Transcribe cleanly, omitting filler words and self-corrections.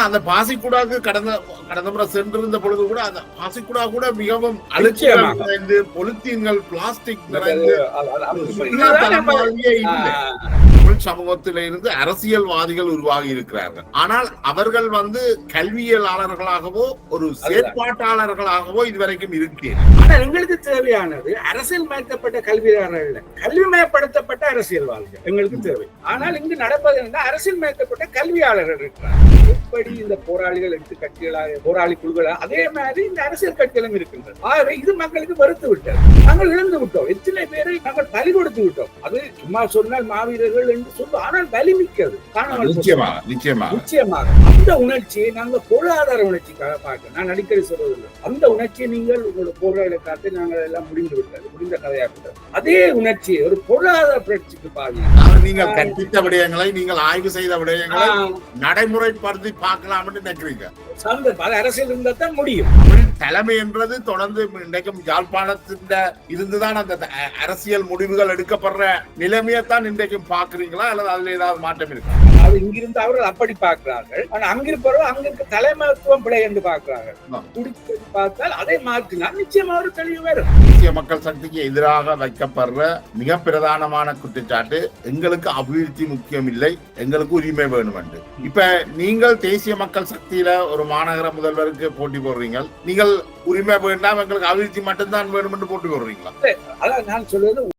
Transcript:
அந்த பாசிக்குடாக்கு கடந்த முறை சென்றிருந்த பொழுது கூட அந்த பாசிக்குடா கூட மிகவும் அலட்சியம் நிறைந்து பொலித்தீன்கள் பிளாஸ்டிக் நிறைந்து தமிழ் சமூகத்தில இருந்து அரசியல்வாதிகள் உருவாகி இருக்கிறார்கள். ஆனால் அவர்கள் கல்வியலாளர்களாகவோ ஒரு செயற்பாட்டாளர்களாகவோ இதுவரைக்கும் இருக்கிறேன். ஆனால் எங்களுக்கு தேவையானது அரசியல் மயக்கப்பட்ட கல்வியாளர்கள், கல்விமயப்படுத்தப்பட்ட அரசியல்வாதிகள் எங்களுக்கு தேவை. ஆனால் இங்கு நடப்பது என்ன, அரசியல் மயக்கப்பட்ட கல்வியாளர்கள் இருக்கிறார்கள். எப்படி இந்த போராளிகள் எடுத்து கட்சிகளாக போராளி குழுக்கள், அதே மாதிரி இந்த அரசியல் கட்சிகளும் இருக்கின்றது. ஆகவே இது மக்களுக்கு வெறுத்து விட்டது. நாங்கள் இழந்து விட்டோம். எத்தனை பேரை நாங்கள் பலி கொடுத்து விட்டோம். அது சும்மா சொன்னால் மாவீரர்கள் என்று சொல்லுவோம். ஆனால் பலி மிக்கது. நிச்சயமாக அந்த உணர்ச்சியை நாங்கள் பொருளாதார உணர்ச்சிக்காக பார்க்க நான் அடிக்கடி சொல்வதில்லை. அந்த உணர்ச்சியை நீங்கள் உங்களோட போராட காத்து நாங்கள் எல்லாம் முடிந்த கதையாக்கிட்டோம். அதே உணர்ச்சியை ஒரு பொருளாதார புரட்சிக்கு பாருங்க. நீங்கள் கற்பித்த விடயங்களை, நீங்கள் ஆய்வு செய்த விடயங்களை நடைமுறைப்படுத்தி பார்க்கலாம் நினைக்கிறீங்க. அரசியல் இருந்தா தான் முடியும். தலைமை என்றது தொடர்ந்து இன்றைக்கும் யாழ்ப்பாணத்தின் இருந்துதான் அந்த அரசியல் முடிவுகள் எடுக்கப்படுற நிலைமையத்தான் இன்றைக்கும் பாக்குறீங்களா, அல்லது அதுல ஏதாவது மாற்றம் இருக்கு? அது இங்கிருந்து அவர்கள் அப்படி பார்க்கிறார்கள். ஆனா அங்கிருப்பவர்கள் அங்கிருக்க தலைமைத்துவம் பிழை என்று பார்க்கிறார்கள். பார்த்தால் அதை மாற்றினால் நிச்சயமா ஒரு தெளிவு வரும். தேசிய மக்கள் சக்திக்கு எதிராக வைக்கப்படுற மிக பிரதானமான குற்றச்சாட்டு, எங்களுக்கு அபிவிருத்தி முக்கியம் இல்லை, எங்களுக்கு உரிமை வேணும் என்று. இப்ப நீங்கள் தேசிய மக்கள் சக்தியில ஒரு மாநகர முதல்வருக்கு போட்டி போடுறீங்க, நீங்கள் உரிமை வேண்டாம் எங்களுக்கு அபிவிருத்தி மட்டும்தான் வேணும் என்று போட்டி போடுறீங்களா? அதான் நான் சொல்வது